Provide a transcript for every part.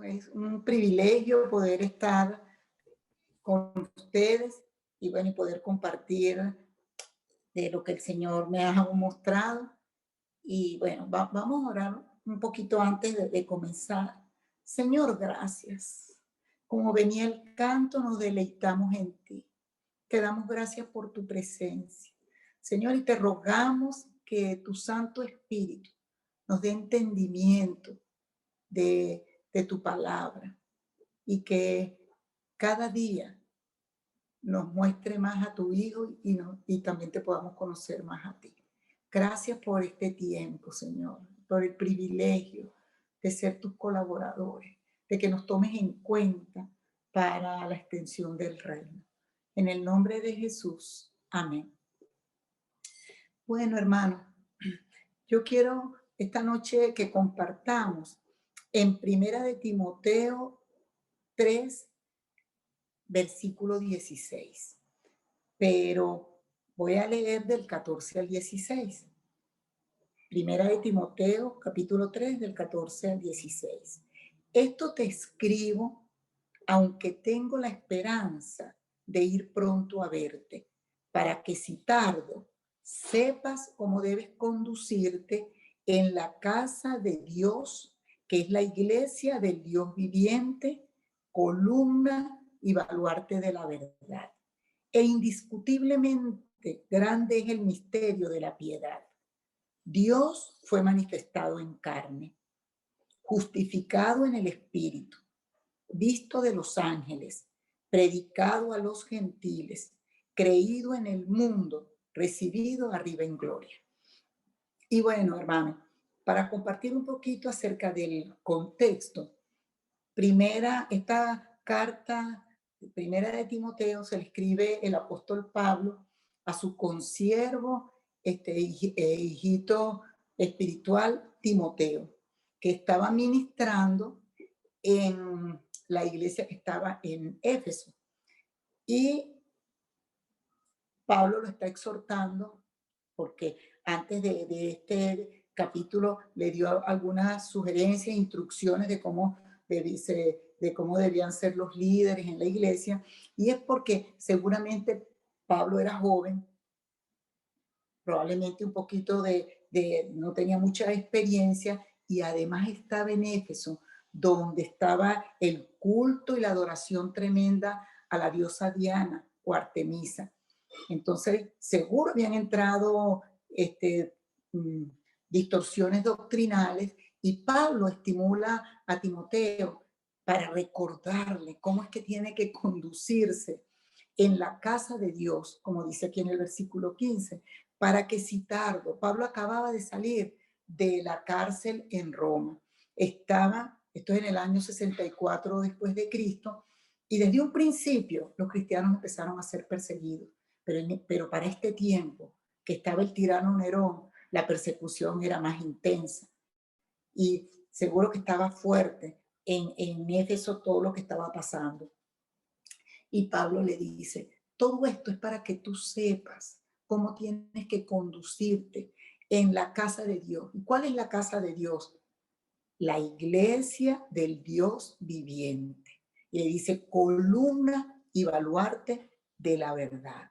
es un privilegio poder estar con ustedes y bueno, y poder compartir de lo que el Señor me ha mostrado. Y bueno, vamos a orar un poquito antes de comenzar. Señor, gracias. Como venía el canto, nos deleitamos en ti. Te damos gracias por tu presencia. Señor, y te rogamos que tu Santo Espíritu nos dé entendimiento de tu palabra y que cada día nos muestre más a tu Hijo y también te podamos conocer más a ti. Gracias por este tiempo, Señor, por el privilegio de ser tus colaboradores, de que nos tomes en cuenta para la extensión del reino. En el nombre de Jesús, amén. Bueno, hermano, yo quiero esta noche que compartamos en Primera de Timoteo 3, versículo 16. Pero voy a leer del 14 al 16. Primera de Timoteo, capítulo 3, del 14 al 16. Esto te escribo, aunque tengo la esperanza de ir pronto a verte, para que si tardo, sepas cómo debes conducirte en la casa de Dios, que es la iglesia del Dios viviente, columna y baluarte de la verdad. E indiscutiblemente grande es el misterio de la piedad. Dios fue manifestado en carne, justificado en el Espíritu, visto de los ángeles, predicado a los gentiles, creído en el mundo, recibido arriba en gloria. Y bueno, hermano, para compartir un poquito acerca del contexto, esta carta, primera de Timoteo, se le escribe el apóstol Pablo a su consiervo, hijito espiritual Timoteo, que estaba ministrando en la iglesia que estaba en Éfeso. Y Pablo lo está exhortando porque antes de este capítulo le dio algunas sugerencias, instrucciones de cómo debían ser los líderes en la iglesia. Y es porque seguramente Pablo era joven, probablemente un poquito no tenía mucha experiencia y además estaba en Éfeso, donde estaba el culto y la adoración tremenda a la diosa Diana o Artemisa. Entonces, seguro habían entrado distorsiones doctrinales y Pablo estimula a Timoteo para recordarle cómo es que tiene que conducirse en la casa de Dios, como dice aquí en el versículo 15, para que si tardo, Pablo acababa de salir de la cárcel en Roma, esto es en el año 64 después de Cristo, y desde un principio los cristianos empezaron a ser perseguidos, pero para este tiempo que estaba el tirano Nerón, la persecución era más intensa y seguro que estaba fuerte en Éfeso todo lo que estaba pasando. Y Pablo le dice, todo esto es para que tú sepas cómo tienes que conducirte en la casa de Dios. ¿Y cuál es la casa de Dios? La iglesia del Dios viviente. Y le dice, columna y baluarte de la verdad.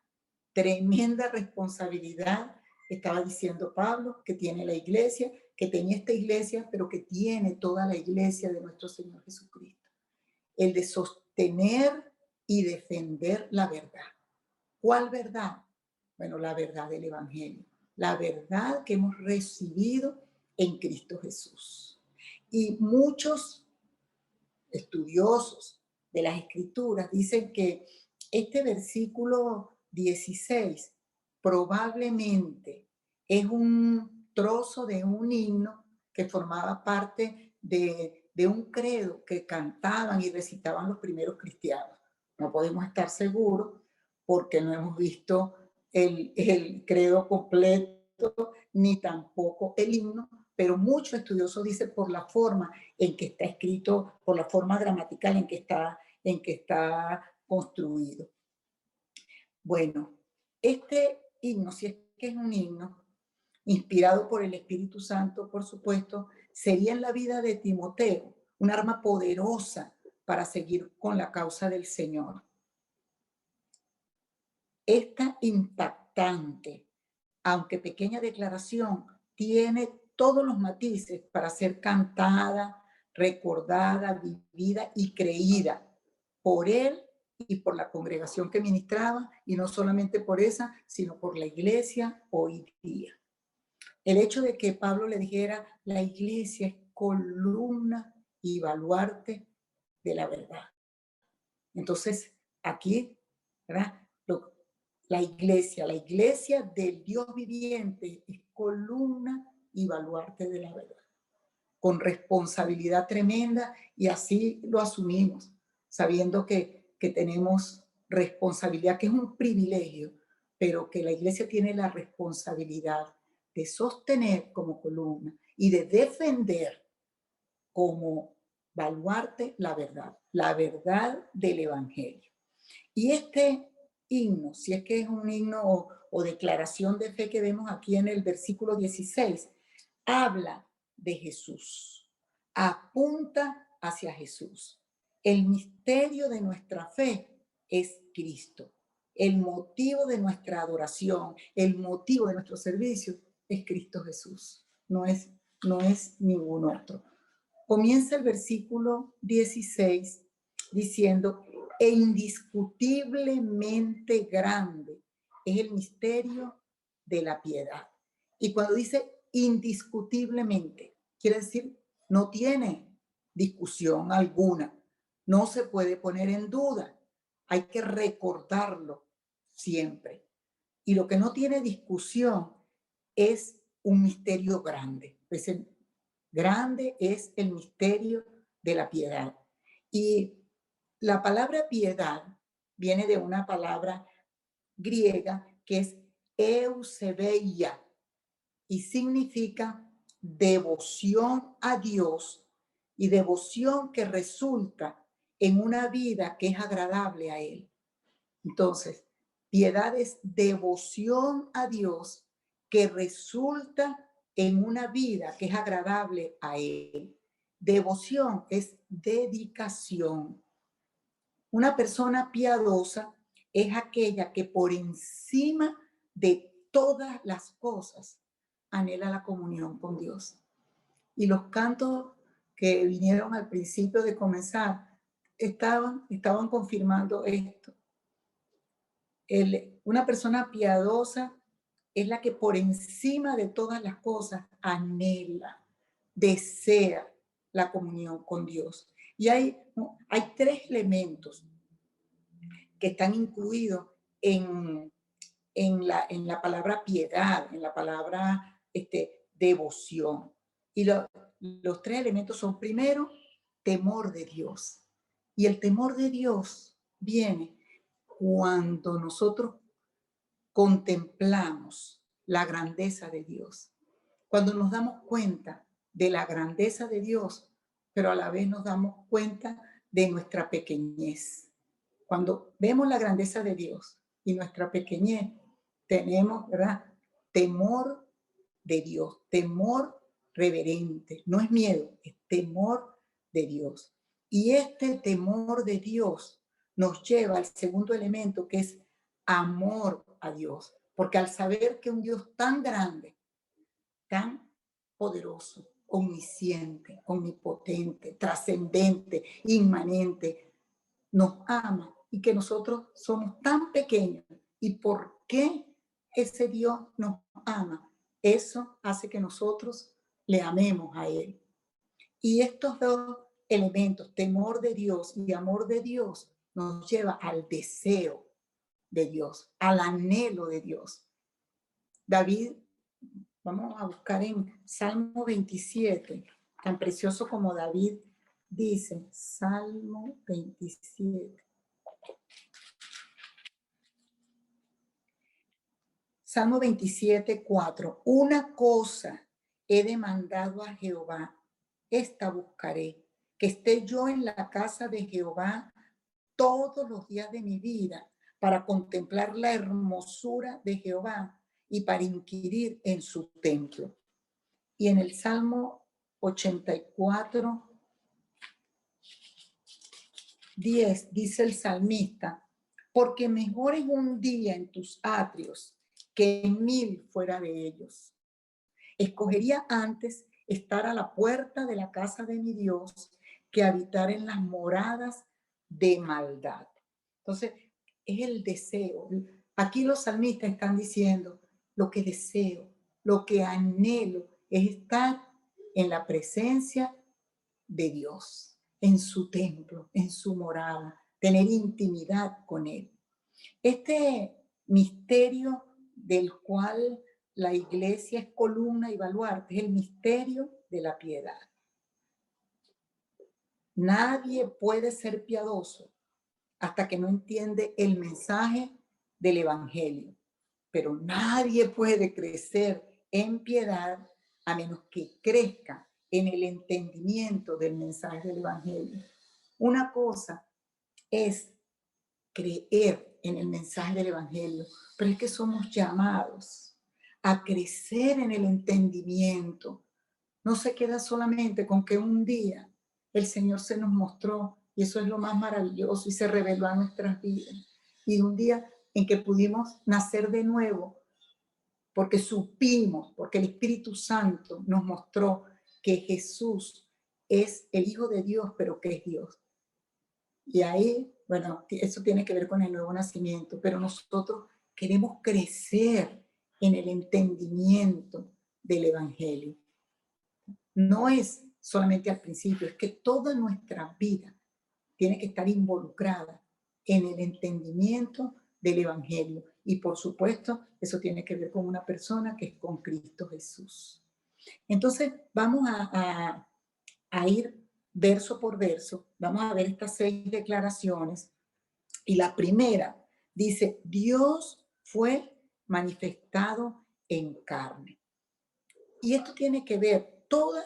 Tremenda responsabilidad, estaba diciendo Pablo, que tiene la iglesia, que tenía esta iglesia, pero que tiene toda la iglesia de nuestro Señor Jesucristo. El de sostener y defender la verdad. ¿Cuál verdad? Bueno, la verdad del Evangelio, la verdad que hemos recibido en Cristo Jesús. Y muchos estudiosos de las Escrituras dicen que este versículo 16 probablemente es un trozo de un himno que formaba parte de un credo que cantaban y recitaban los primeros cristianos. No podemos estar seguros porque no hemos visto el credo completo ni tampoco el himno, pero muchos estudiosos dicen por la forma en que está escrito, por la forma gramatical en que está construido. Bueno, este himno, si es que es un himno, inspirado por el Espíritu Santo, por supuesto, sería en la vida de Timoteo un arma poderosa para seguir con la causa del Señor. Esta impactante, aunque pequeña declaración, tiene todos los matices para ser cantada, recordada, vivida y creída por él y por la congregación que ministraba, y no solamente por esa, sino por la iglesia hoy día. El hecho de que Pablo le dijera, la iglesia es columna y baluarte de la verdad. Entonces, aquí, ¿verdad? La iglesia del Dios viviente es columna y baluarte de la verdad, con responsabilidad tremenda, y así lo asumimos, sabiendo que tenemos responsabilidad, que es un privilegio, pero que la iglesia tiene la responsabilidad de sostener como columna y de defender como baluarte la verdad del Evangelio. Y este himno, si es que es un himno o declaración de fe que vemos aquí en el versículo 16, habla de Jesús, apunta hacia Jesús. El misterio de nuestra fe es Cristo. El motivo de nuestra adoración, el motivo de nuestro servicio es Cristo Jesús. No es ningún otro. Comienza el versículo 16 diciendo, e indiscutiblemente grande es el misterio de la piedad. Y cuando dice indiscutiblemente, quiere decir no tiene discusión alguna, no se puede poner en duda, hay que recordarlo siempre. Y lo que no tiene discusión es un misterio grande. Grande es el misterio de la piedad. Y la palabra piedad viene de una palabra griega que es eusebeia y significa devoción a Dios, y devoción que resulta en una vida que es agradable a Él. Entonces, piedad es devoción a Dios que resulta en una vida que es agradable a Él. Devoción es dedicación. Una persona piadosa es aquella que por encima de todas las cosas anhela la comunión con Dios. Y los cantos que vinieron al principio de comenzar estaban confirmando esto. Una persona piadosa es la que por encima de todas las cosas anhela, desea la comunión con Dios. Y hay tres elementos que están incluidos en la palabra piedad, en la palabra devoción. Y los tres elementos son, primero, temor de Dios. Y el temor de Dios viene cuando nosotros contemplamos la grandeza de Dios, cuando nos damos cuenta de la grandeza de Dios, pero a la vez nos damos cuenta de nuestra pequeñez. Cuando vemos la grandeza de Dios y nuestra pequeñez, tenemos, ¿verdad?, temor de Dios, temor reverente. No es miedo, es temor de Dios. Y este temor de Dios nos lleva al segundo elemento, que es amor a Dios. Porque al saber que un Dios tan grande, tan poderoso, omnisciente, omnipotente, trascendente, inmanente, nos ama, y que nosotros somos tan pequeños. ¿Y por qué ese Dios nos ama? Eso hace que nosotros le amemos a Él. Y estos dos elementos, temor de Dios y amor de Dios, nos lleva al deseo de Dios, al anhelo de Dios. David, vamos a buscar en Salmo 27, tan precioso como David dice, Salmo 27. Salmo 27, 4. Una cosa he demandado a Jehová, esta buscaré, que esté yo en la casa de Jehová todos los días de mi vida, para contemplar la hermosura de Jehová y para inquirir en su templo. Y en el Salmo 84, 10 dice el salmista, porque mejor es un día en tus atrios que 1000 fuera de ellos. Escogería antes estar a la puerta de la casa de mi Dios que habitar en las moradas de maldad. Entonces, es el deseo. Aquí los salmistas están diciendo, lo que deseo, lo que anhelo es estar en la presencia de Dios, en su templo, en su morada, tener intimidad con Él. Este misterio del cual la iglesia es columna y baluarte es el misterio de la piedad. Nadie puede ser piadoso hasta que no entiende el mensaje del evangelio, pero nadie puede crecer en piedad a menos que crezca en el entendimiento del mensaje del evangelio. Una cosa es creer en el mensaje del evangelio, pero es que somos llamados a crecer en el entendimiento. No se queda solamente con que un día el Señor se nos mostró, y eso es lo más maravilloso, y se reveló a nuestras vidas. Y un día en que pudimos nacer de nuevo, porque supimos, porque el Espíritu Santo nos mostró que Jesús es el Hijo de Dios, pero que es Dios. Y ahí, bueno, eso tiene que ver con el nuevo nacimiento, pero nosotros queremos crecer en el entendimiento del Evangelio. No es solamente al principio, es que toda nuestra vida tiene que estar involucrada en el entendimiento del Evangelio. Y por supuesto, eso tiene que ver con una persona que es con Cristo Jesús. Entonces, vamos a ir verso por verso. Vamos a ver estas 6 declaraciones. Y la primera dice, Dios fue manifestado en carne. Y esto tiene que ver todos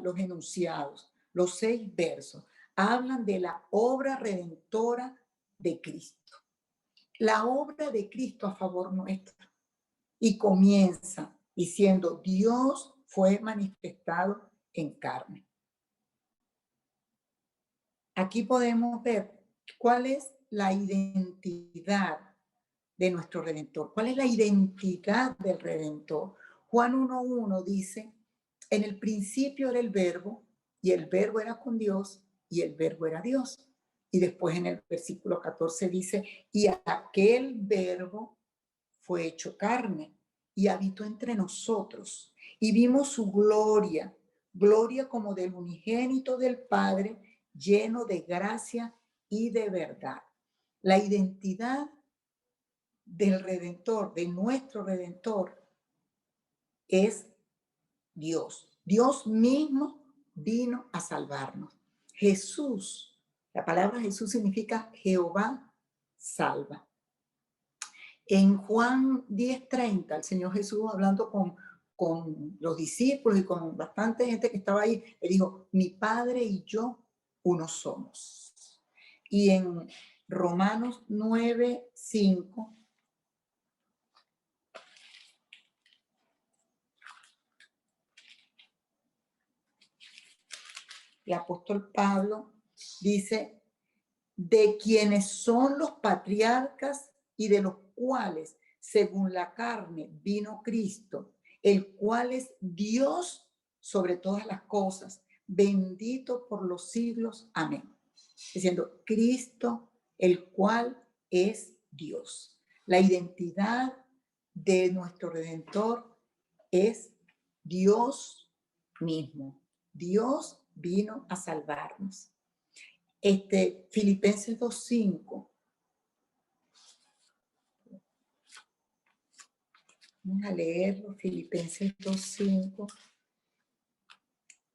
los enunciados, los 6 versos, hablan de la obra redentora de Cristo. La obra de Cristo a favor nuestro. Y comienza diciendo, Dios fue manifestado en carne. Aquí podemos ver cuál es la identidad de nuestro Redentor, cuál es la identidad del Redentor. Juan 1:1 dice, en el principio era el verbo, y el verbo era con Dios, y el verbo era Dios. Y después en el versículo 14 dice, y aquel verbo fue hecho carne, y habitó entre nosotros, y vimos su gloria, gloria como del unigénito del Padre, lleno de gracia y de verdad. La identidad del Redentor, de nuestro Redentor, es Dios. Dios mismo vino a salvarnos. Jesús, la palabra Jesús significa Jehová salva. En Juan 10:30, el Señor Jesús hablando con los discípulos y con bastante gente que estaba ahí, le dijo, mi Padre y yo uno somos. Y en Romanos 9:5, el apóstol Pablo dice, de quienes son los patriarcas y de los cuales, según la carne, vino Cristo, el cual es Dios sobre todas las cosas, bendito por los siglos. Amén. Diciendo, Cristo, el cual es Dios. La identidad de nuestro Redentor es Dios mismo. Dios vino a salvarnos. Filipenses 2:5. Vamos a leerlo, Filipenses 2:5.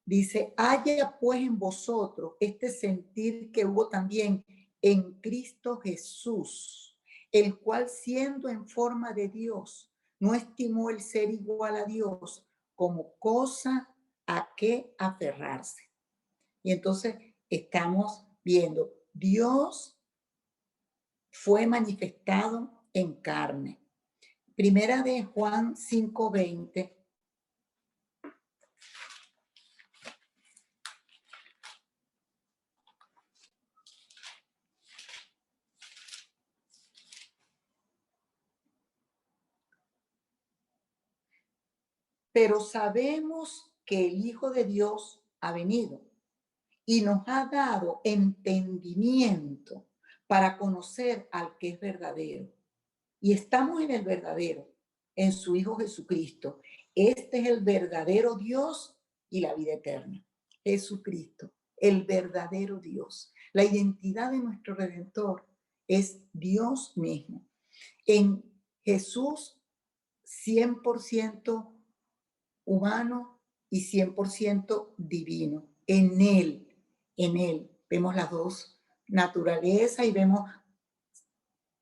Dice, haya pues en vosotros este sentir que hubo también en Cristo Jesús, el cual siendo en forma de Dios, no estimó el ser igual a Dios como cosa a que aferrarse. Y entonces estamos viendo, Dios fue manifestado en carne. Primera de Juan 5:20. pero sabemos que el Hijo de Dios ha venido y nos ha dado entendimiento para conocer al que es verdadero. Y estamos en el verdadero, en su Hijo Jesucristo. Este es el verdadero Dios y la vida eterna. Jesucristo, el verdadero Dios. La identidad de nuestro Redentor es Dios mismo. En Jesús, 100% humano y 100% divino. En Él vemos las dos naturalezas y vemos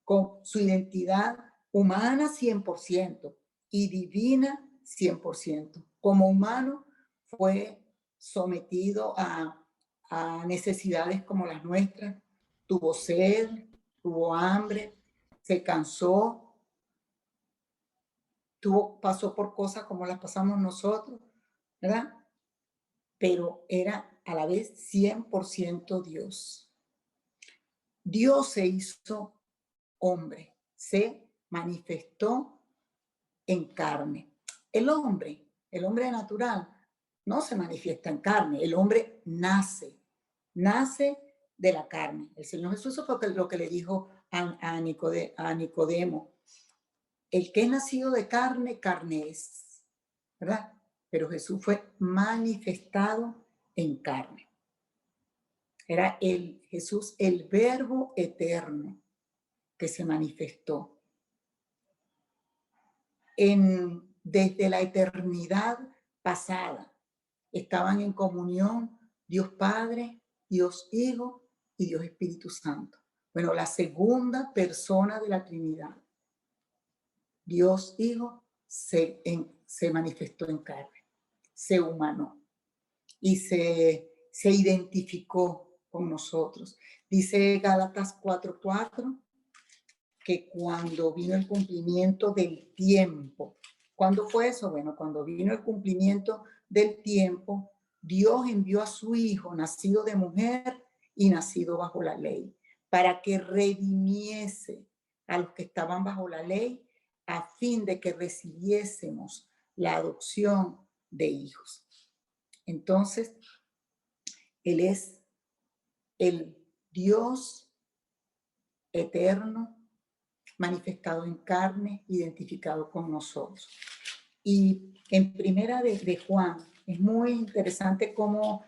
con su identidad humana 100% y divina 100%. Como humano fue sometido a necesidades como las nuestras, tuvo sed, tuvo hambre, se cansó, pasó por cosas como las pasamos nosotros, ¿verdad? Pero era a la vez 100% Dios. Dios se hizo hombre, se manifestó en carne. El hombre natural, no se manifiesta en carne, el hombre nace de la carne. El Señor Jesús fue lo que le dijo a Nicodemo, el que es nacido de carne, carne es, ¿verdad? Pero Jesús fue manifestado en carne. Era Jesús, el verbo eterno que se manifestó. Desde la eternidad pasada estaban en comunión Dios Padre, Dios Hijo y Dios Espíritu Santo. Bueno, la segunda persona de la Trinidad, Dios Hijo, se manifestó en carne, se humanó y se identificó con nosotros. Dice Gálatas 4:4 que cuando vino el cumplimiento del tiempo, ¿cuándo fue eso? Bueno, cuando vino el cumplimiento del tiempo, Dios envió a su Hijo, nacido de mujer y nacido bajo la ley, para que redimiese a los que estaban bajo la ley, a fin de que recibiésemos la adopción de hijos. Entonces, Él es el Dios eterno, manifestado en carne, identificado con nosotros. Y en primera de Juan, es muy interesante cómo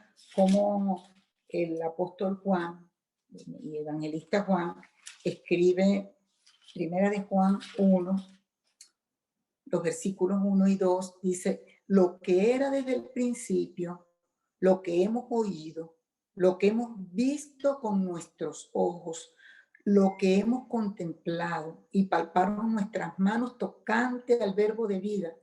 el apóstol Juan y evangelista Juan escribe primera de Juan 1, los versículos 1 y 2, dice, lo que era desde el principio, lo que hemos oído, lo que hemos visto con nuestros ojos, lo que hemos contemplado y palparon nuestras manos tocante al verbo de vida,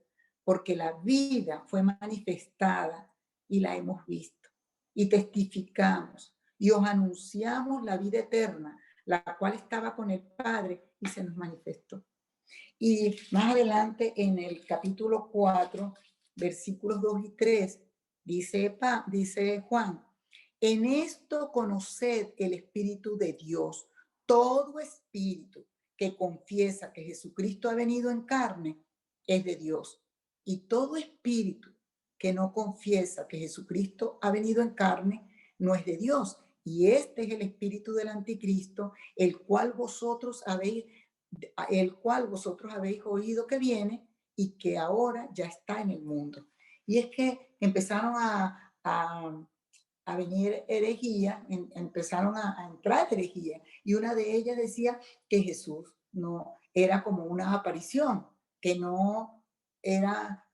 porque la vida fue manifestada y la hemos visto. Y testificamos y os anunciamos la vida eterna, la cual estaba con el Padre y se nos manifestó. Y más adelante en el capítulo 4, versículos 2 y 3, dice Juan, en esto conoced el Espíritu de Dios. Todo espíritu que confiesa que Jesucristo ha venido en carne es de Dios. Y todo espíritu que no confiesa que Jesucristo ha venido en carne no es de Dios. Y este es el espíritu del anticristo, el cual vosotros habéis oído que viene y que ahora ya está en el mundo. Y es que empezaron a venir herejías, empezaron a entrar herejías, y una de ellas decía que Jesús no era como una aparición, que no era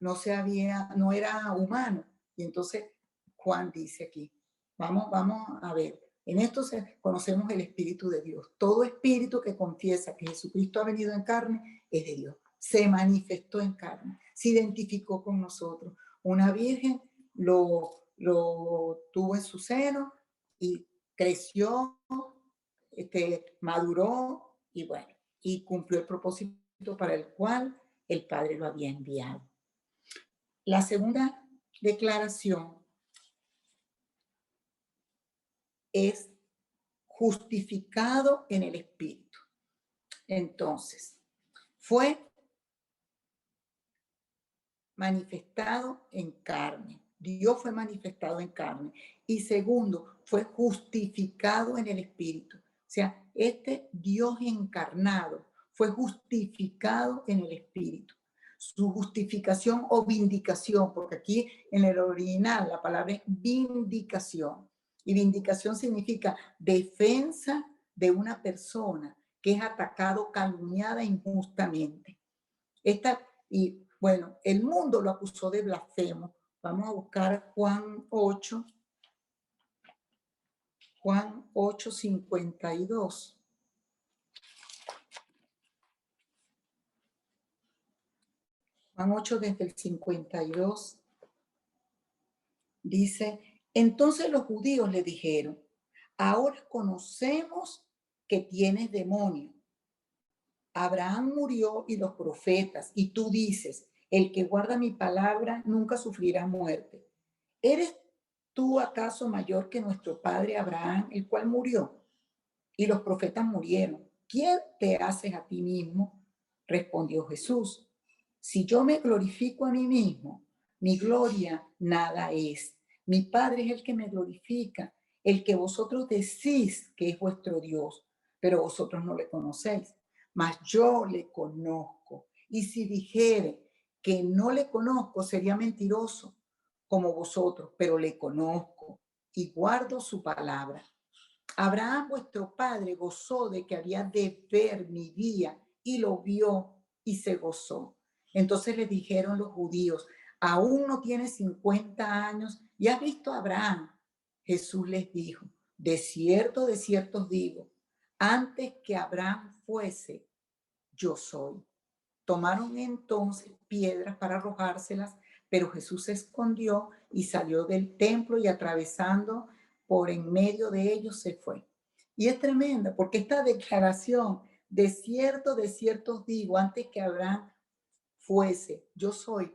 humano. Y entonces Juan dice aquí, vamos a ver, en esto conocemos el Espíritu de Dios. Todo espíritu que confiesa que Jesucristo ha venido en carne es de Dios. Se manifestó en carne, se identificó con nosotros. Una virgen lo tuvo en su seno y creció, maduró y bueno, y cumplió el propósito para el cual el Padre lo había enviado. La segunda declaración es justificado en el Espíritu. Entonces, fue manifestado en carne. Dios fue manifestado en carne. Y segundo, fue justificado en el Espíritu. O sea, este Dios encarnado fue justificado en el Espíritu. Su justificación o vindicación, porque aquí en el original la palabra es vindicación. Y vindicación significa defensa de una persona que es atacado, calumniada injustamente. Y bueno, el mundo lo acusó de blasfemo. Vamos a buscar Juan 8, Juan 8, 52. Juan 8 desde el 52 dice, entonces los judíos le dijeron, ahora conocemos que tienes demonio. Abraham murió y los profetas, y tú dices, el que guarda mi palabra nunca sufrirá muerte. ¿Eres tú acaso mayor que nuestro padre Abraham, el cual murió? Y los profetas murieron. ¿Quién te haces a ti mismo? Respondió Jesús. Si yo me glorifico a mí mismo, mi gloria nada es. Mi Padre es el que me glorifica, el que vosotros decís que es vuestro Dios, pero vosotros no le conocéis. Mas yo le conozco. Y si dijere que no le conozco, sería mentiroso como vosotros, pero le conozco y guardo su palabra. Abraham, vuestro padre, gozó de que había de ver mi día y lo vio y se gozó. Entonces le dijeron los judíos, aún no tienes 50 años y has visto a Abraham. Jesús les dijo, de cierto os digo, antes que Abraham fuese, yo soy. Tomaron entonces piedras para arrojárselas, pero Jesús se escondió y salió del templo y atravesando por en medio de ellos se fue. Y es tremenda porque esta declaración, de cierto os digo, antes que Abraham fuese, yo soy,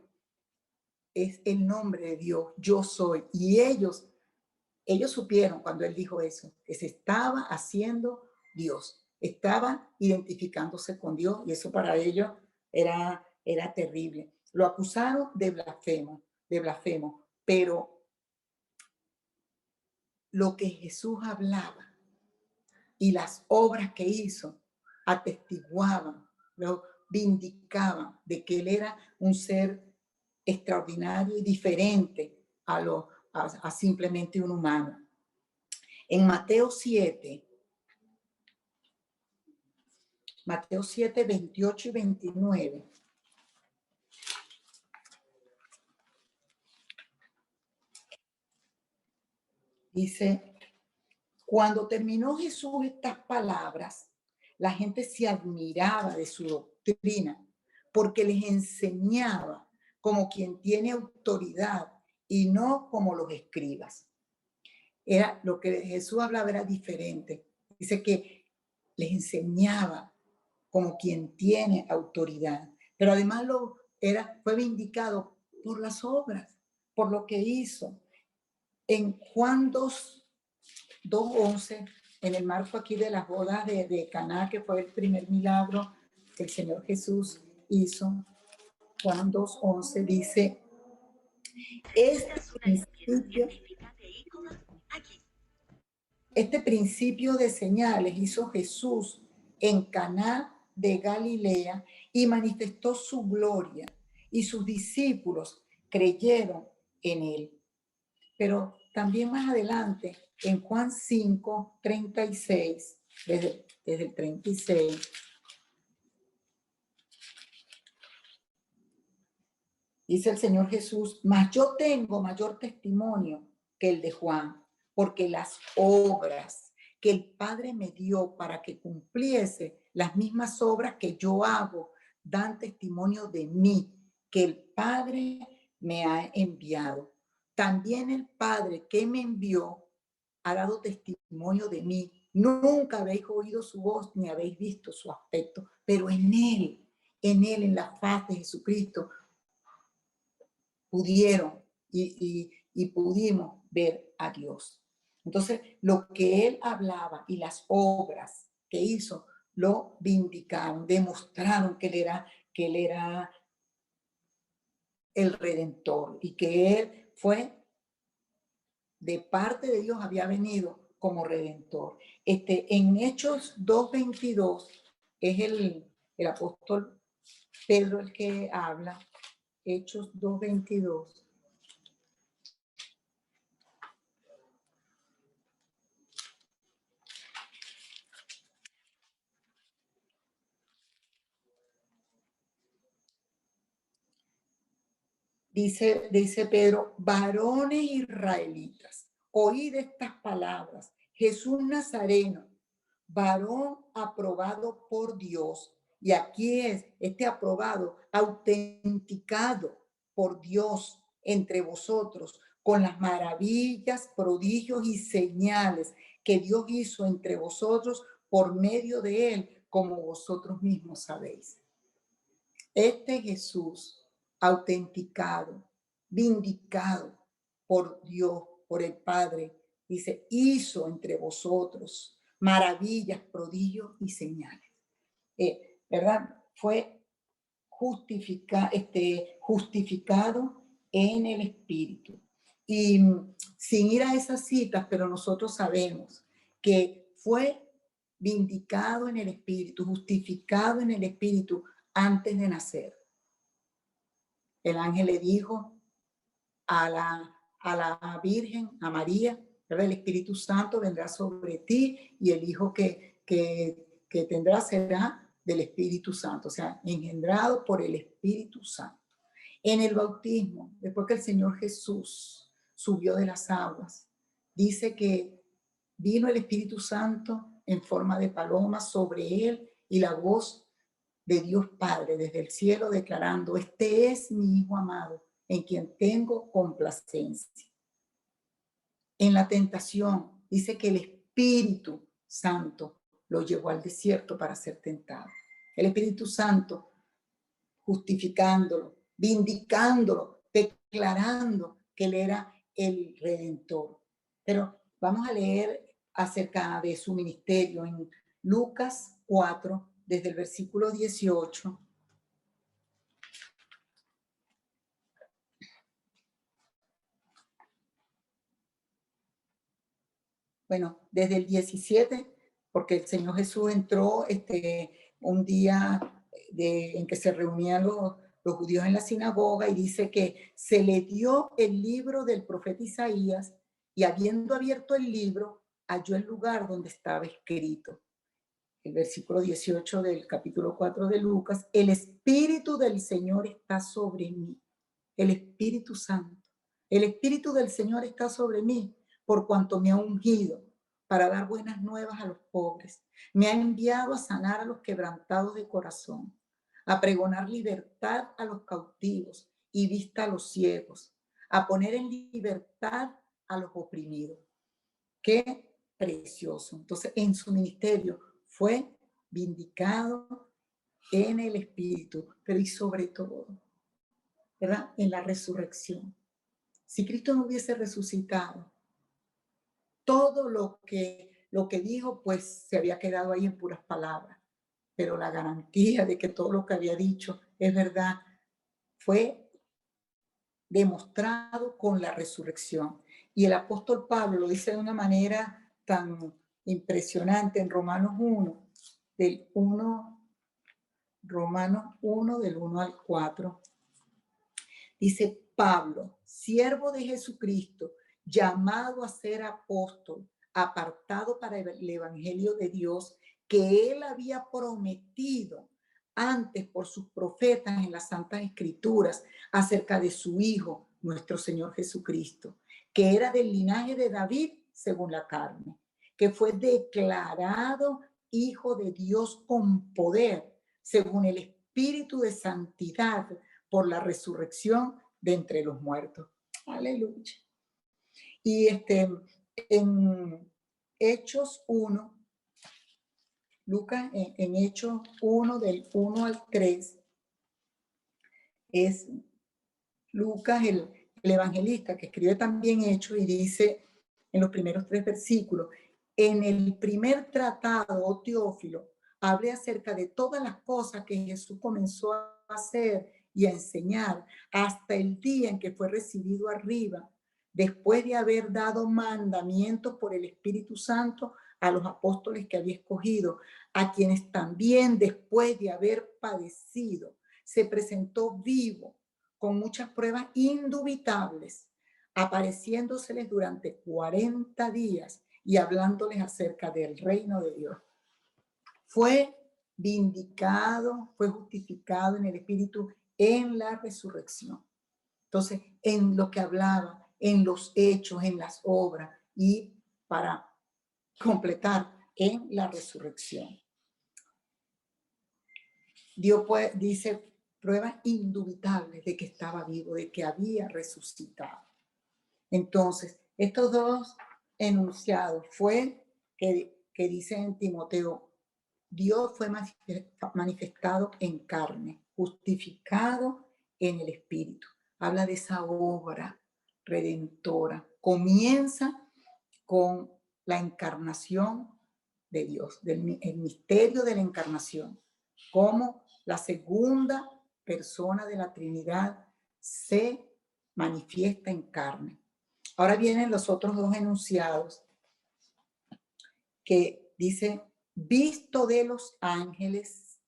es el nombre de Dios, yo soy. Y ellos supieron cuando él dijo eso, que se estaba haciendo Dios, estaba identificándose con Dios y eso para ellos era terrible. Lo acusaron de blasfemo, pero lo que Jesús hablaba y las obras que hizo atestiguaban, lo vindicaban de que él era un ser extraordinario y diferente a simplemente un humano. En Mateo 7, 28 y 29. Dice, cuando terminó Jesús estas palabras, la gente se admiraba de su doctrina, porque les enseñaba como quien tiene autoridad y no como los escribas. Era lo que Jesús hablaba era diferente. Dice que les enseñaba como quien tiene autoridad, pero además fue vindicado por las obras, por lo que hizo. En Juan 2:11, en el marco aquí de las bodas de Caná, que fue el primer milagro que el Señor Jesús hizo, Juan 2:11 dice, este principio de señales hizo Jesús en Caná de Galilea y manifestó su gloria y sus discípulos creyeron en él. Pero también más adelante, en Juan 5, 36, desde el 36, dice el Señor Jesús, mas yo tengo mayor testimonio que el de Juan, porque las obras que el Padre me dio para que cumpliese las mismas obras que yo hago, dan testimonio de mí, que el Padre me ha enviado. También el Padre que me envió ha dado testimonio de mí. Nunca habéis oído su voz ni habéis visto su aspecto, pero en la faz de Jesucristo, pudieron y pudimos ver a Dios. Entonces, lo que él hablaba y las obras que hizo lo vindicaron, demostraron que él era el Redentor y que Él fue de parte de Dios, había venido como Redentor. En Hechos 2:22 es el apóstol Pedro el que habla. Hechos 2:22. Dice Pedro, varones israelitas, oíd estas palabras. Jesús Nazareno, varón aprobado por Dios. Y aquí es este aprobado, autenticado por Dios entre vosotros, con las maravillas, prodigios y señales que Dios hizo entre vosotros por medio de él, como vosotros mismos sabéis. Este Jesús autenticado, vindicado por Dios, por el Padre, dice, hizo entre vosotros maravillas, prodigios y señales. ¿Verdad? Fue justificado en el Espíritu. Y sin ir a esas citas, pero nosotros sabemos que fue vindicado en el Espíritu, justificado en el Espíritu antes de nacer. El ángel le dijo a la Virgen, a María, ¿verdad? El Espíritu Santo vendrá sobre ti y el hijo que tendrás será del Espíritu Santo, o sea, engendrado por el Espíritu Santo. En el bautismo, después que el Señor Jesús subió de las aguas, dice que vino el Espíritu Santo en forma de paloma sobre él y la voz de Dios Padre desde el cielo declarando, este es mi Hijo amado, en quien tengo complacencia. En la tentación, dice que el Espíritu Santo lo llevó al desierto para ser tentado. El Espíritu Santo justificándolo, vindicándolo, declarando que él era el Redentor. Pero vamos a leer acerca de su ministerio en Lucas 4, desde el versículo 18. Bueno, desde el 17, porque el Señor Jesús entró un día en que se reunían los judíos en la sinagoga y dice que se le dio el libro del profeta Isaías y habiendo abierto el libro, halló el lugar donde estaba escrito. El versículo 18 del capítulo 4 de Lucas, el Espíritu del Señor está sobre mí, el Espíritu Santo. El Espíritu del Señor está sobre mí, por cuanto me ha ungido para dar buenas nuevas a los pobres. Me ha enviado a sanar a los quebrantados de corazón, a pregonar libertad a los cautivos y vista a los ciegos, a poner en libertad a los oprimidos. Qué precioso. Entonces, en su ministerio fue vindicado en el Espíritu, pero y sobre todo, ¿verdad? En la resurrección. Si Cristo no hubiese resucitado, todo lo que dijo, pues se había quedado ahí en puras palabras. Pero la garantía de que todo lo que había dicho es verdad fue demostrado con la resurrección. Y el apóstol Pablo lo dice de una manera tan impresionante en Romanos 1, Romanos 1 del 1 al 4. Dice Pablo, siervo de Jesucristo, llamado a ser apóstol, apartado para el evangelio de Dios, que él había prometido antes por sus profetas en las Santas Escrituras acerca de su Hijo, nuestro Señor Jesucristo, que era del linaje de David según la carne, que fue declarado Hijo de Dios con poder, según el Espíritu de santidad, por la resurrección de entre los muertos. Aleluya. Y en Hechos 1, Lucas, en Hechos 1, del 1 al 3, es Lucas el evangelista que escribe también Hechos y dice en los primeros 3 versículos, en el primer tratado, oh Teófilo, hablé acerca de todas las cosas que Jesús comenzó a hacer y a enseñar hasta el día en que fue recibido arriba, después de haber dado mandamientos por el Espíritu Santo a los apóstoles que había escogido, a quienes también después de haber padecido, se presentó vivo con muchas pruebas indubitables, apareciéndoseles durante 40 días y hablándoles acerca del reino de Dios. Fue vindicado, fue justificado en el Espíritu en la resurrección. Entonces, en lo que hablaba, en los hechos, en las obras y para completar, en la resurrección. Dios dice pruebas indubitables de que estaba vivo, de que había resucitado. Entonces, estos dos enunciados fue que dice en Timoteo, Dios fue manifestado en carne, justificado en el Espíritu. Habla de esa obra redentora. Comienza con la encarnación de Dios, el misterio de la encarnación, como la segunda persona de la Trinidad se manifiesta en carne. Ahora vienen los otros dos enunciados que dice, visto de los ángeles,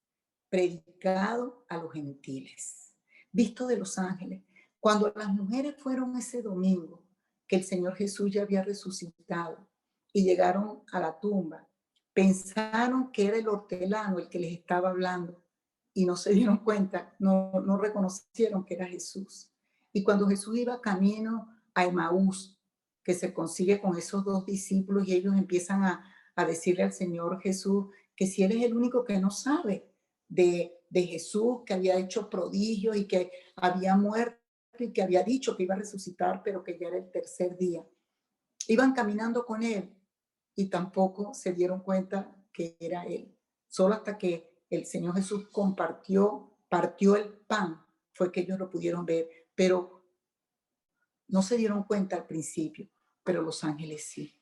predicado a los gentiles. Visto de los ángeles. Cuando las mujeres fueron ese domingo, que el Señor Jesús ya había resucitado, y llegaron a la tumba, pensaron que era el hortelano el que les estaba hablando, y no se dieron cuenta, no reconocieron que era Jesús. Y cuando Jesús iba camino a Emaús, que se consigue con esos dos discípulos, y ellos empiezan a decirle al Señor Jesús que si Él es el único que no sabe de Jesús, que había hecho prodigios y que había muerto y que había dicho que iba a resucitar, pero que ya era el tercer día. Iban caminando con Él y tampoco se dieron cuenta que era Él. Solo hasta que el Señor Jesús partió el pan, fue que ellos lo pudieron ver, pero no se dieron cuenta al principio, pero los ángeles sí.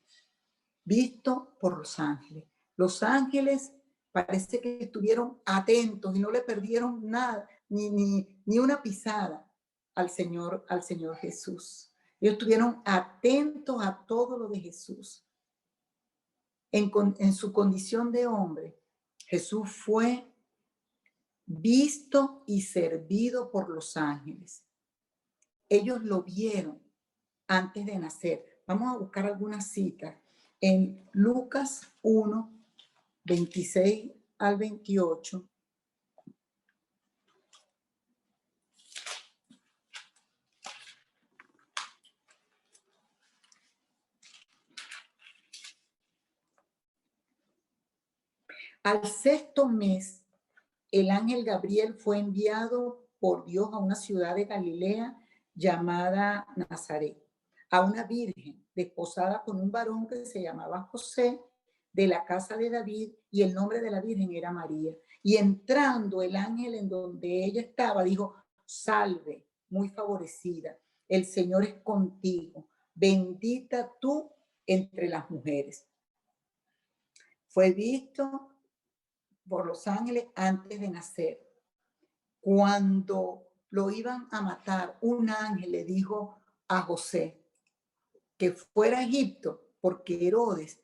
Visto por los ángeles. Los ángeles parece que estuvieron atentos y no le perdieron nada, ni una pisada al Señor Jesús. Ellos estuvieron atentos a todo lo de Jesús. En su condición de hombre, Jesús fue visto y servido por los ángeles. Ellos lo vieron antes de nacer. Vamos a buscar algunas citas. En Lucas 1, 26 al 28. Al sexto mes, el ángel Gabriel fue enviado por Dios a una ciudad de Galilea llamada Nazaret, a una virgen desposada con un varón que se llamaba José, de la casa de David, y el nombre de la virgen era María. Y entrando el ángel en donde ella estaba, dijo, salve, muy favorecida, el Señor es contigo, bendita tú entre las mujeres. Fue visto por los ángeles antes de nacer. Cuando lo iban a matar, un ángel le dijo a José que fuera a Egipto porque Herodes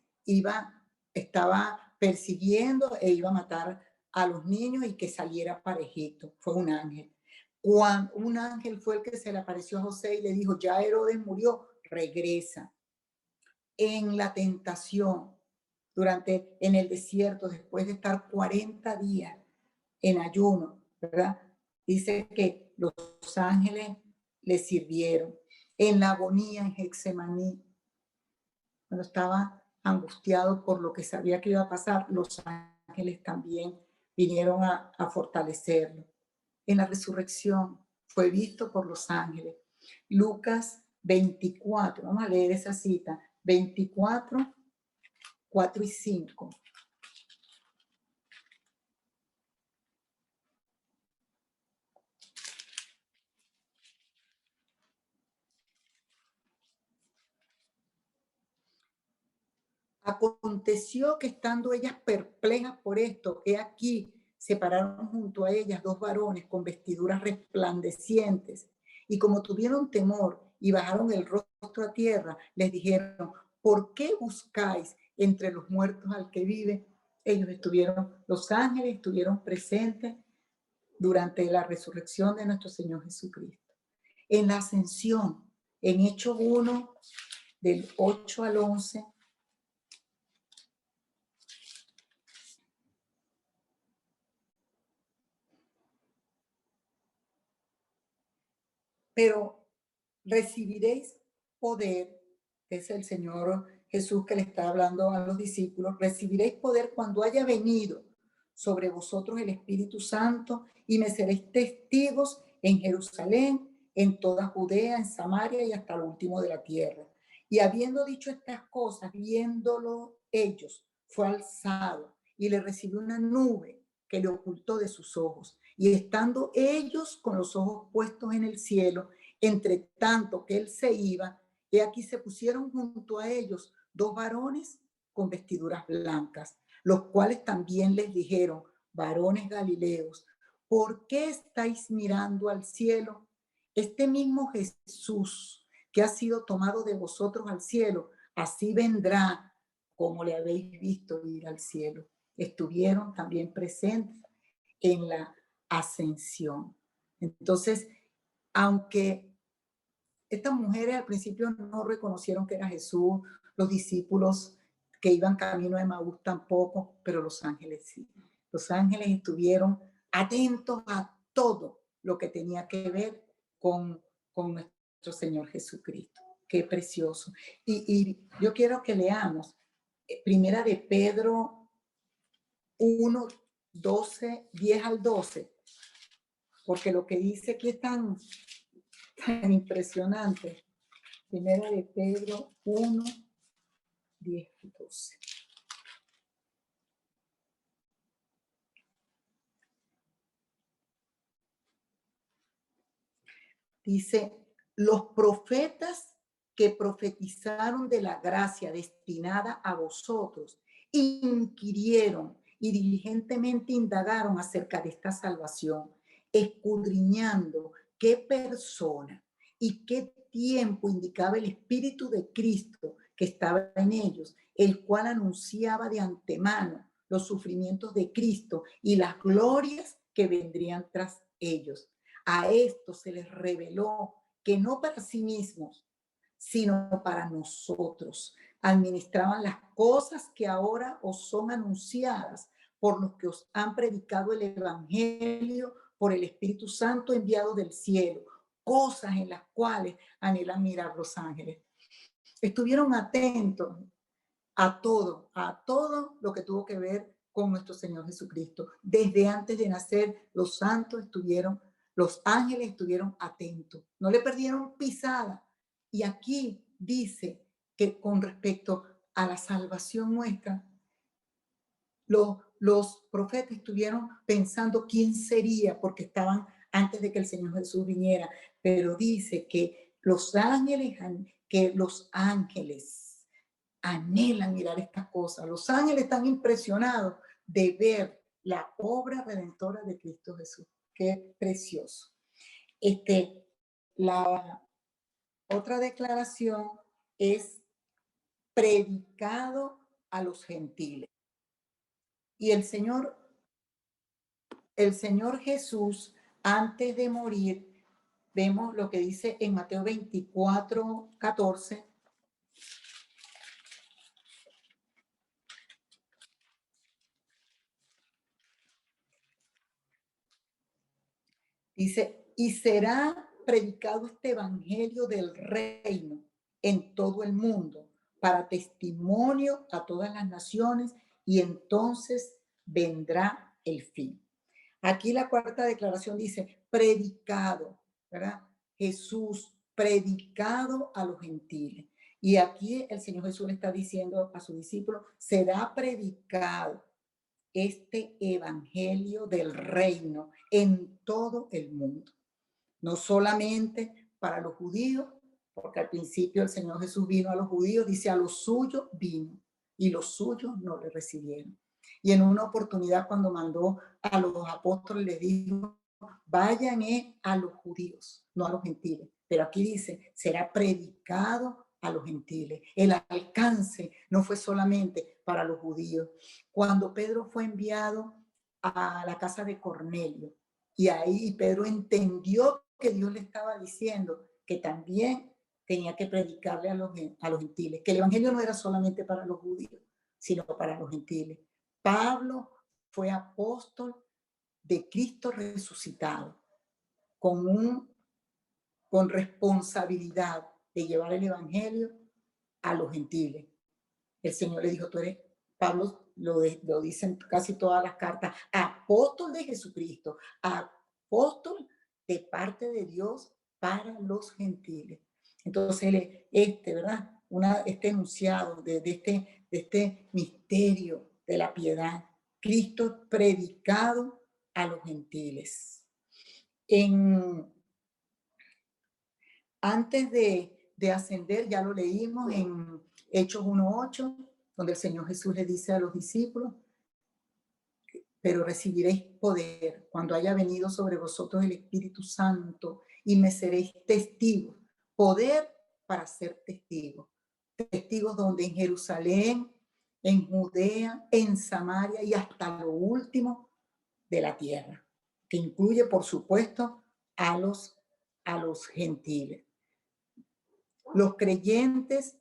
estaba persiguiendo e iba a matar a los niños y que saliera para Egipto. Fue un ángel. Cuando un ángel fue el que se le apareció a José y le dijo, ya Herodes murió, regresa. En la tentación, en el desierto, después de estar 40 días en ayuno, ¿verdad? Dice que los ángeles le sirvieron. En la agonía en Getsemaní, cuando estaba angustiado por lo que sabía que iba a pasar, los ángeles también vinieron a fortalecerlo. En la resurrección fue visto por los ángeles. Lucas 24, vamos a leer esa cita, 24, 4 y 5. Aconteció que estando ellas perplejas por esto, he aquí, se pararon junto a ellas dos varones con vestiduras resplandecientes, y como tuvieron temor y bajaron el rostro a tierra, les dijeron: ¿por qué buscáis entre los muertos al que vive? Los ángeles estuvieron presentes durante la resurrección de nuestro Señor Jesucristo. En la ascensión, en Hechos 1, del 8 al 11, pero recibiréis poder, que es el Señor Jesús que le está hablando a los discípulos, recibiréis poder cuando haya venido sobre vosotros el Espíritu Santo, y me seréis testigos en Jerusalén, en toda Judea, en Samaria y hasta lo último de la tierra. Y habiendo dicho estas cosas, viéndolo ellos, fue alzado y le recibió una nube que le ocultó de sus ojos. Y estando ellos con los ojos puestos en el cielo, entre tanto que él se iba, y aquí se pusieron junto a ellos dos varones con vestiduras blancas, los cuales también les dijeron: varones galileos, ¿por qué estáis mirando al cielo? Este mismo Jesús que ha sido tomado de vosotros al cielo, así vendrá como le habéis visto ir al cielo. Estuvieron también presentes en la ascensión. Entonces, aunque estas mujeres al principio no reconocieron que era Jesús, los discípulos que iban camino de Emaús tampoco, pero los ángeles sí. Los ángeles estuvieron atentos a todo lo que tenía que ver con nuestro Señor Jesucristo. Qué precioso. Y yo quiero que leamos Primera de Pedro 1, 12, 10 al 12, porque lo que dice aquí es tan impresionante. Primera de Pedro 1, 10 y 12. Dice: los profetas que profetizaron de la gracia destinada a vosotros inquirieron y diligentemente indagaron acerca de esta salvación, escudriñando qué persona y qué tiempo indicaba el Espíritu de Cristo que estaba en ellos, el cual anunciaba de antemano los sufrimientos de Cristo y las glorias que vendrían tras ellos. A esto se les reveló que no para sí mismos, sino para nosotros administraban las cosas que ahora os son anunciadas por los que os han predicado el Evangelio por el Espíritu Santo enviado del cielo, cosas en las cuales anhelan mirar los ángeles. Estuvieron atentos a todo lo que tuvo que ver con nuestro Señor Jesucristo. Desde antes de nacer, los santos los ángeles estuvieron atentos, no le perdieron pisada. Y aquí dice que con respecto a la salvación nuestra, los profetas estuvieron pensando quién sería, porque estaban antes de que el Señor Jesús viniera, pero dice que los ángeles anhelan mirar estas cosas. Los ángeles están impresionados de ver la obra redentora de Cristo Jesús. Qué precioso. La otra declaración es predicado a los gentiles. Y el Señor Jesús, antes de morir, vemos lo que dice en Mateo 24, 14. Dice: y será predicado este evangelio del reino en todo el mundo para testimonio a todas las naciones, y entonces vendrá el fin. Aquí la cuarta declaración dice: predicado, ¿verdad? Jesús predicado a los gentiles. Y aquí el Señor Jesús le está diciendo a sus discípulos: será predicado este evangelio del reino en todo el mundo, no solamente para los judíos, porque al principio el Señor Jesús vino a los judíos, dice: a los suyos vino y los suyos no le recibieron. Y en una oportunidad cuando mandó a los apóstoles, les dijo, vayan a los judíos, no a los gentiles. Pero aquí dice, será predicado a los gentiles. El alcance no fue solamente para los judíos. Cuando Pedro fue enviado a la casa de Cornelio, y ahí Pedro entendió que Dios le estaba diciendo que también tenía que predicarle a los gentiles, que el evangelio no era solamente para los judíos, sino para los gentiles. Pablo fue apóstol de Cristo resucitado, con responsabilidad de llevar el evangelio a los gentiles. El Señor le dijo, tú eres, Pablo lo dicen casi todas las cartas, apóstol de Jesucristo, apóstol de parte de Dios para los gentiles. Entonces, ¿verdad? Este enunciado de este misterio de la piedad, Cristo predicado a los gentiles. Antes de ascender, ya lo leímos en Hechos 1:8, donde el Señor Jesús le dice a los discípulos, pero recibiréis poder cuando haya venido sobre vosotros el Espíritu Santo y me seréis testigos. Poder para ser testigos. Testigos donde en Jerusalén, en Judea, en Samaria y hasta lo último de la tierra, que incluye, por supuesto, a los gentiles. Los creyentes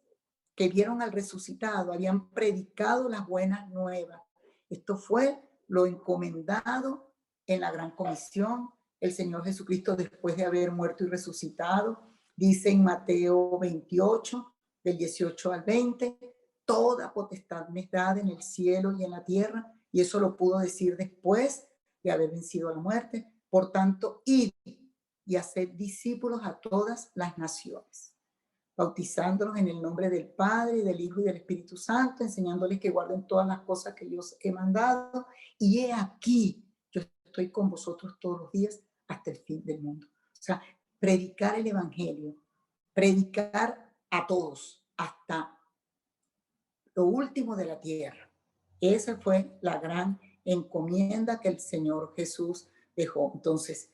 que vieron al resucitado habían predicado las buenas nuevas. Esto fue lo encomendado en la gran comisión. El Señor Jesucristo, después de haber muerto y resucitado, dice en Mateo 28, del 18 al 20, toda potestad me es dada en el cielo y en la tierra, y eso lo pudo decir después de haber vencido a la muerte. Por tanto, id y haced discípulos a todas las naciones, bautizándolos en el nombre del Padre, y del Hijo y del Espíritu Santo, enseñándoles que guarden todas las cosas que yo os he mandado. Y he aquí, yo estoy con vosotros todos los días hasta el fin del mundo. O sea, predicar el Evangelio, predicar a todos hasta lo último de la tierra. Esa fue la gran encomienda que el Señor Jesús dejó. Entonces,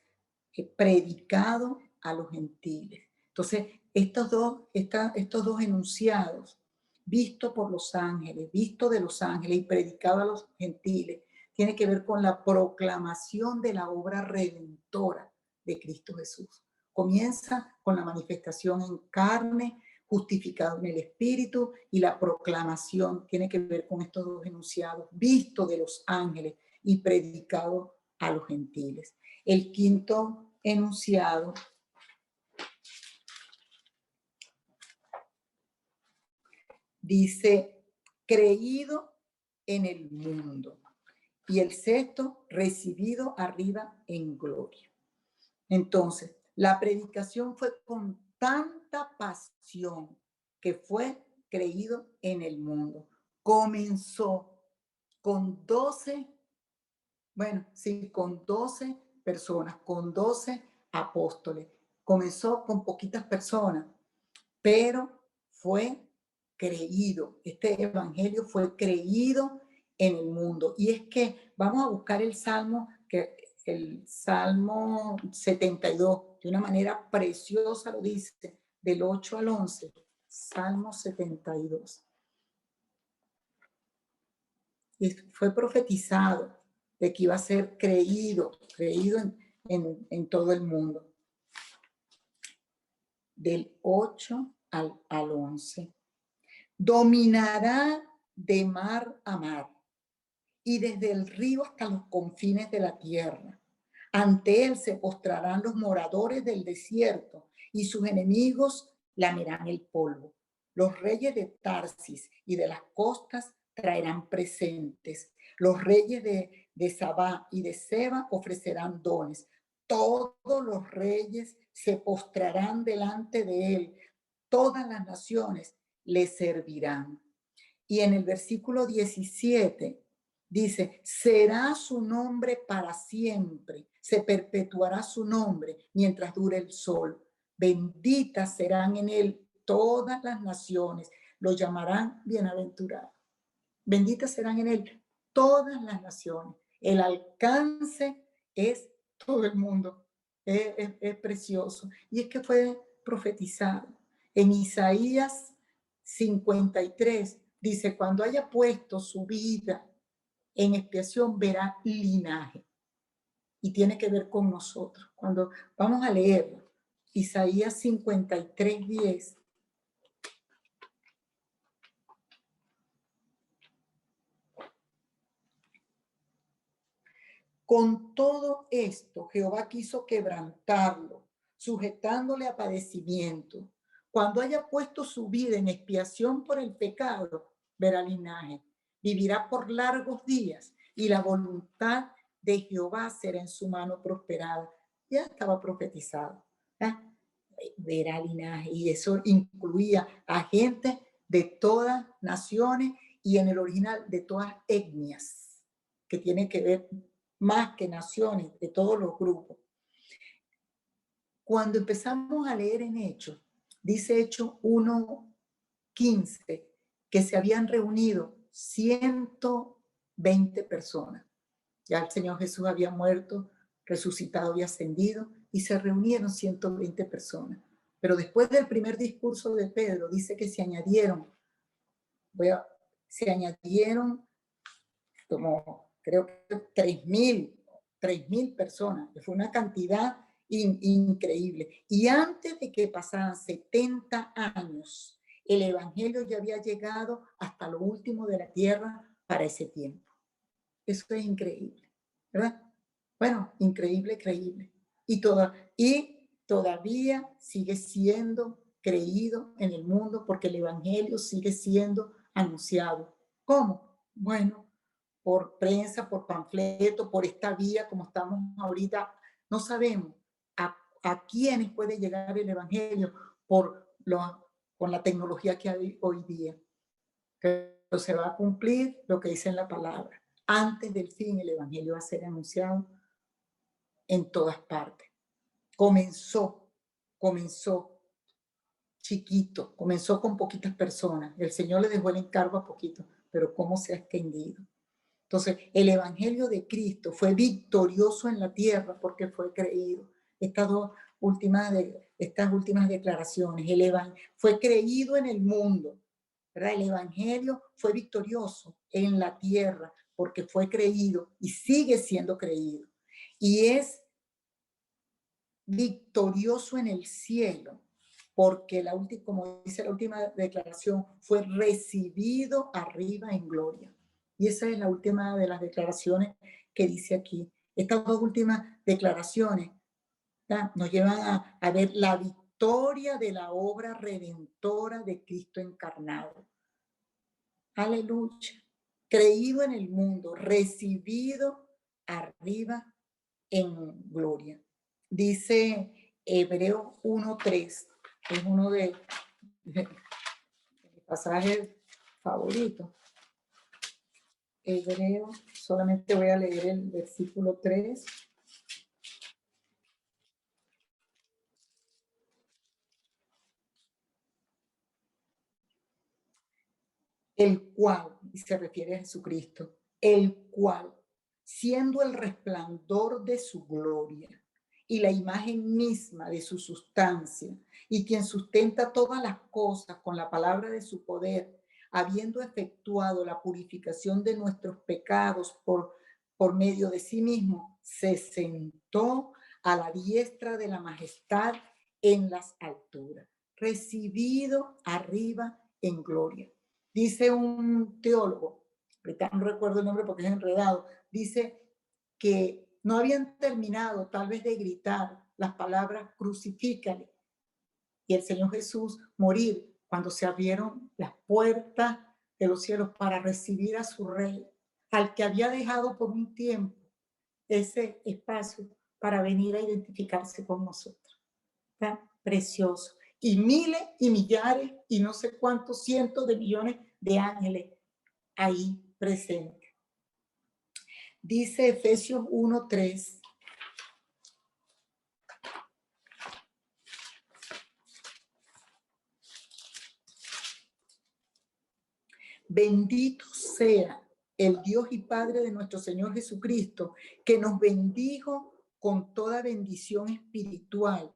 predicado a los gentiles. Entonces, estos dos enunciados, visto por los ángeles, visto de los ángeles y predicado a los gentiles, tiene que ver con la proclamación de la obra redentora de Cristo Jesús. Comienza con la manifestación en carne, justificado en el Espíritu, y la proclamación tiene que ver con estos dos enunciados, visto de los ángeles y predicado a los gentiles. El quinto enunciado dice, creído en el mundo. Y el sexto, recibido arriba en gloria. Entonces, la predicación fue con tanta pasión que fue creído en el mundo. Comenzó con 12 personas, con 12 apóstoles. Comenzó con poquitas personas, pero fue creído. Este evangelio fue creído en el mundo. Y es que vamos a buscar el Salmo 72, de una manera preciosa lo dice, del 8 al 11. Salmo 72. Y fue profetizado de que iba a ser creído en todo el mundo. Del 8 al 11. Dominará de mar a mar y desde el río hasta los confines de la tierra. Ante él se postrarán los moradores del desierto y sus enemigos lamerán el polvo. Los reyes de Tarsis y de las costas traerán presentes. Los reyes de Sabá y de Seba ofrecerán dones. Todos los reyes se postrarán delante de él. Todas las naciones le servirán. Y en el versículo 17 dice, será su nombre para siempre, se perpetuará su nombre mientras dure el sol. Benditas serán en él todas las naciones, lo llamarán bienaventurado. Benditas serán en él todas las naciones. El alcance es todo el mundo. Es precioso. Y es que fue profetizado. En Isaías 53 dice, cuando haya puesto su vida en expiación, verá linaje. Y tiene que ver con nosotros. Cuando vamos a leerlo, Isaías 53, 10. Con todo esto, Jehová quiso quebrantarlo, sujetándole a padecimiento. Cuando haya puesto su vida en expiación por el pecado, verá linaje. Vivirá por largos días y la voluntad de Jehová será en su mano prosperada. Ya estaba profetizado. ¿Eh? Verá linaje. Y eso incluía a gente de todas naciones y en el original de todas etnias, que tiene que ver más que naciones, de todos los grupos. Cuando empezamos a leer en Hechos, dice Hechos 1:15, que se habían reunido 120 personas. Ya el Señor Jesús había muerto, resucitado y ascendido, y se reunieron 120 personas. Pero después del primer discurso de Pedro, dice que se añadieron como, creo que 3.000 personas, que fue una cantidad increíble. Y antes de que pasaran 70 años, el evangelio ya había llegado hasta lo último de la tierra para ese tiempo. Eso es increíble, ¿verdad? Bueno, increíble, creíble. Y todavía sigue siendo creído en el mundo porque el evangelio sigue siendo anunciado. ¿Cómo? Bueno, por prensa, por panfleto, por esta vía como estamos ahorita. No sabemos a quiénes puede llegar el evangelio con la tecnología que hay hoy día. Pero se va a cumplir lo que dice en la palabra. Antes del fin, el evangelio va a ser anunciado en todas partes. Comenzó chiquito, comenzó con poquitas personas. El Señor le dejó el encargo a poquitos, pero cómo se ha extendido. Entonces, el evangelio de Cristo fue victorioso en la tierra porque fue creído. Estas últimas declaraciones, fue creído en el mundo, ¿verdad? El evangelio fue victorioso en la tierra porque fue creído y sigue siendo creído. Y es victorioso en el cielo porque como dice la última declaración, fue recibido arriba en gloria. Y esa es la última de las declaraciones que dice aquí. Estas dos últimas declaraciones, ¿verdad?, nos llevan a ver la victoria de la obra redentora de Cristo encarnado. Aleluya. Creído en el mundo, recibido arriba en gloria. Dice Hebreos 1:3, es uno de mis pasajes favoritos. Hebreos, solamente voy a leer el versículo 3. El cual, y se refiere a Jesucristo, el cual, siendo el resplandor de su gloria y la imagen misma de su sustancia, y quien sustenta todas las cosas con la palabra de su poder, habiendo efectuado la purificación de nuestros pecados por medio de sí mismo, se sentó a la diestra de la majestad en las alturas, recibido arriba en gloria. Dice un teólogo, ahorita no recuerdo el nombre porque es enredado, dice que no habían terminado tal vez de gritar las palabras crucifícale y el Señor Jesús morir cuando se abrieron las puertas de los cielos para recibir a su rey, al que había dejado por un tiempo ese espacio para venir a identificarse con nosotros. ¿Está? Precioso. Y miles y millares y no sé cuántos cientos de millones de ángeles ahí presentes. Dice Efesios 1:3. Bendito sea el Dios y Padre de nuestro Señor Jesucristo, que nos bendijo con toda bendición espiritual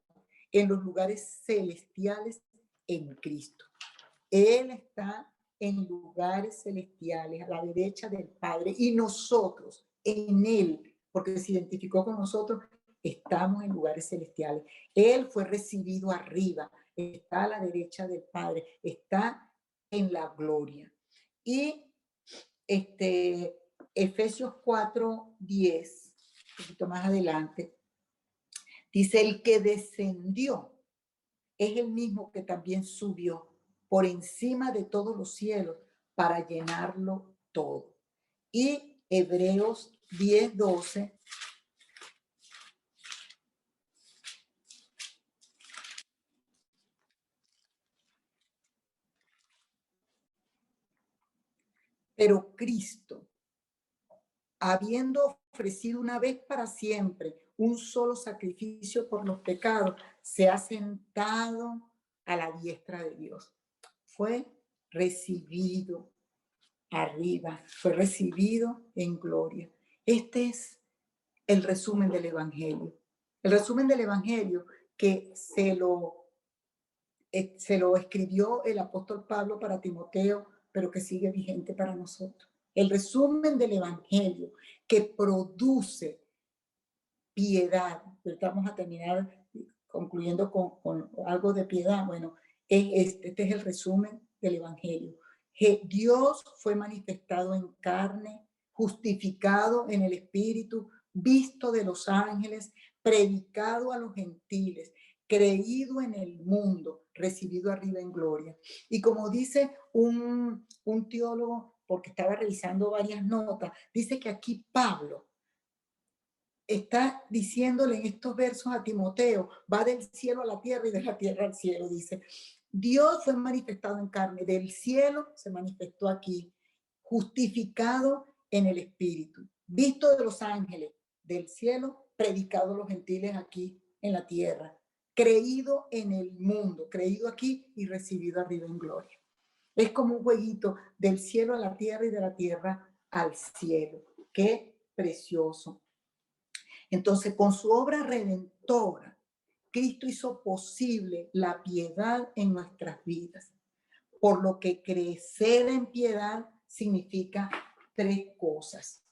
en los lugares celestiales en Cristo. Él está en lugares celestiales, a la derecha del Padre, y nosotros en Él, porque se identificó con nosotros, estamos en lugares celestiales. Él fue recibido arriba, está a la derecha del Padre, está en la gloria. Y Efesios 4:10, un poquito más adelante, dice: el que descendió es el mismo que también subió por encima de todos los cielos para llenarlo todo. Y Hebreos 10:12 pero Cristo, habiendo ofrecido una vez para siempre un solo sacrificio por los pecados, se ha sentado a la diestra de Dios. Fue recibido arriba, fue recibido en gloria. Este es el resumen del Evangelio. El resumen del Evangelio que se lo escribió el apóstol Pablo para Timoteo, pero que sigue vigente para nosotros. El resumen del Evangelio que produce piedad. Vamos a terminar concluyendo con algo de piedad. Bueno, este es el resumen del Evangelio. Dios fue manifestado en carne, justificado en el Espíritu, visto de los ángeles, predicado a los gentiles, creído en el mundo, recibido arriba en gloria. Y como dice un teólogo, porque estaba revisando varias notas, dice que aquí Pablo está diciéndole en estos versos a Timoteo: va del cielo a la tierra y de la tierra al cielo. Dice: Dios fue manifestado en carne, del cielo se manifestó aquí, justificado en el Espíritu, visto de los ángeles, del cielo, predicado a los gentiles aquí en la tierra, creído en el mundo, creído aquí y recibido arriba en gloria. Es como un jueguito del cielo a la tierra y de la tierra al cielo. Qué precioso. Entonces, con su obra redentora, Cristo hizo posible la piedad en nuestras vidas, por lo que crecer en piedad significa tres cosas.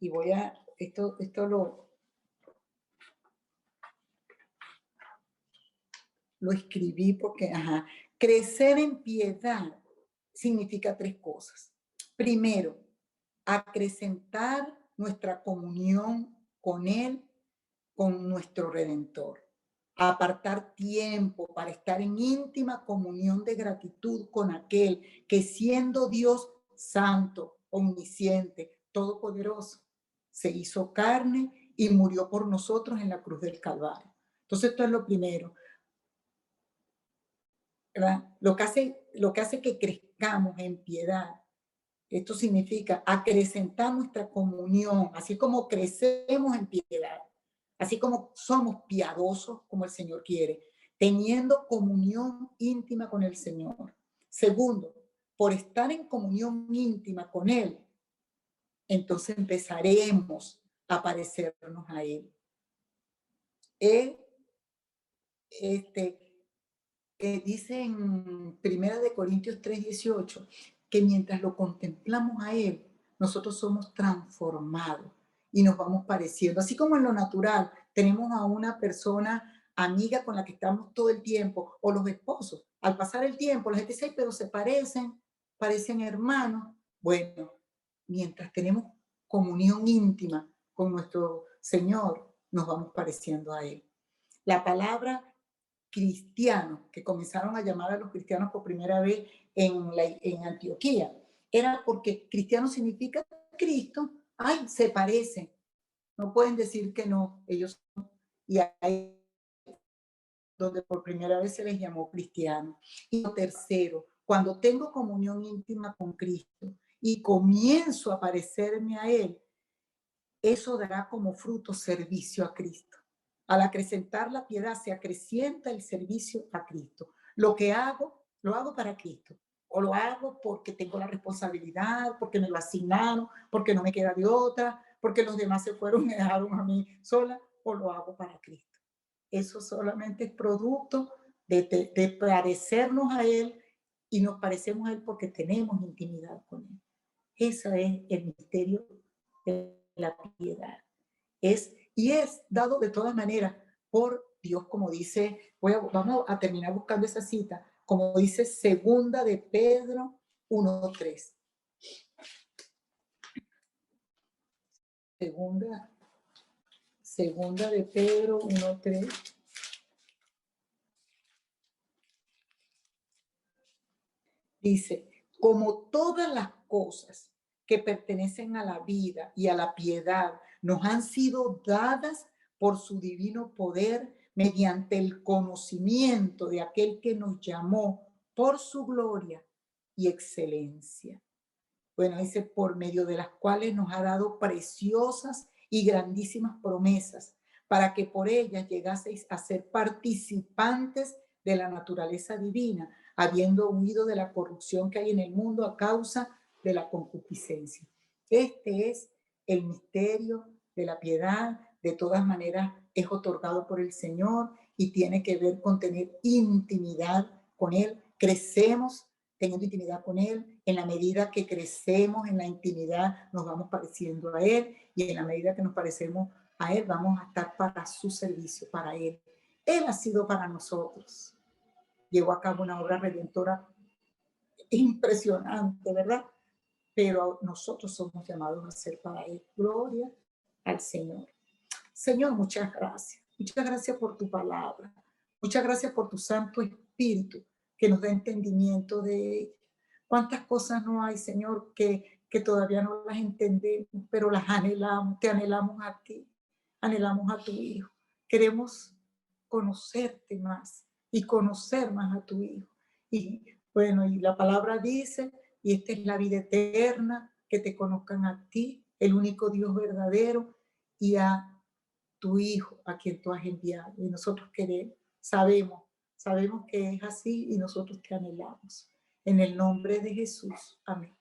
Y voy a, esto lo escribí porque, crecer en piedad significa tres cosas. Primero, acrecentar nuestra comunión con Él, con nuestro Redentor. Apartar tiempo para estar en íntima comunión de gratitud con aquel que, siendo Dios santo, omnisciente, todopoderoso, se hizo carne y murió por nosotros en la cruz del Calvario. Entonces esto es lo primero, ¿verdad? Lo que hace que crezcamos en piedad. Esto significa acrecentar nuestra comunión, así como crecemos en piedad, así como somos piadosos como el Señor quiere, teniendo comunión íntima con el Señor. Segundo, por estar en comunión íntima con Él, entonces empezaremos a parecernos a Él. Él dice en 1 Corintios 3:18 que mientras lo contemplamos a Él, nosotros somos transformados y nos vamos pareciendo. Así como en lo natural tenemos a una persona amiga con la que estamos todo el tiempo, o los esposos, al pasar el tiempo la gente dice: pero se parecen hermanos. Bueno, mientras tenemos comunión íntima con nuestro Señor, nos vamos pareciendo a Él. La palabra cristianos, que comenzaron a llamar a los cristianos por primera vez en Antioquía, era porque cristiano significa Cristo. Ay, se parecen, no pueden decir que no, ellos son. Y ahí donde por primera vez se les llamó cristiano. Y lo tercero, cuando tengo comunión íntima con Cristo y comienzo a parecerme a Él, eso dará como fruto servicio a Cristo. Al acrecentar la piedad se acrecienta el servicio a Cristo. Lo que hago, lo hago para Cristo. O lo hago porque tengo la responsabilidad, porque me lo asignaron, porque no me queda de otra, porque los demás se fueron y me dejaron a mí sola, o lo hago para Cristo. Eso solamente es producto de parecernos a Él, y nos parecemos a Él porque tenemos intimidad con Él. Ese es el misterio de la piedad. Y es dado de todas maneras por Dios, como dice, vamos a terminar buscando esa cita, como dice segunda de Pedro 1:3. Segunda de Pedro 1:3. Dice, como todas las cosas que pertenecen a la vida y a la piedad nos han sido dadas por su divino poder mediante el conocimiento de aquel que nos llamó por su gloria y excelencia. Bueno, dice, por medio de las cuales nos ha dado preciosas y grandísimas promesas, para que por ellas llegaseis a ser participantes de la naturaleza divina, habiendo huido de la corrupción que hay en el mundo a causa de la concupiscencia. Este es el misterio de la piedad. De todas maneras, es otorgado por el Señor y tiene que ver con tener intimidad con Él. Crecemos teniendo intimidad con Él. En la medida que crecemos en la intimidad, nos vamos pareciendo a Él, y en la medida que nos parecemos a Él, vamos a estar para su servicio, para Él. Él ha sido para nosotros. Llevó a cabo una obra redentora impresionante, ¿verdad? Pero nosotros somos llamados a ser para Él. Gloria al Señor. Señor, muchas gracias. Muchas gracias por tu palabra. Muchas gracias por tu Santo Espíritu que nos da entendimiento de ella. ¿Cuántas cosas no hay, Señor, que todavía no las entendemos, pero las anhelamos? Te anhelamos a ti, anhelamos a tu Hijo. Queremos conocerte más y conocer más a tu Hijo. Y bueno, y la palabra dice, y esta es la vida eterna, que te conozcan a ti, el único Dios verdadero, y a tu Hijo, a quien tú has enviado. Y nosotros queremos, sabemos que es así, y nosotros te anhelamos. En el nombre de Jesús. Amén.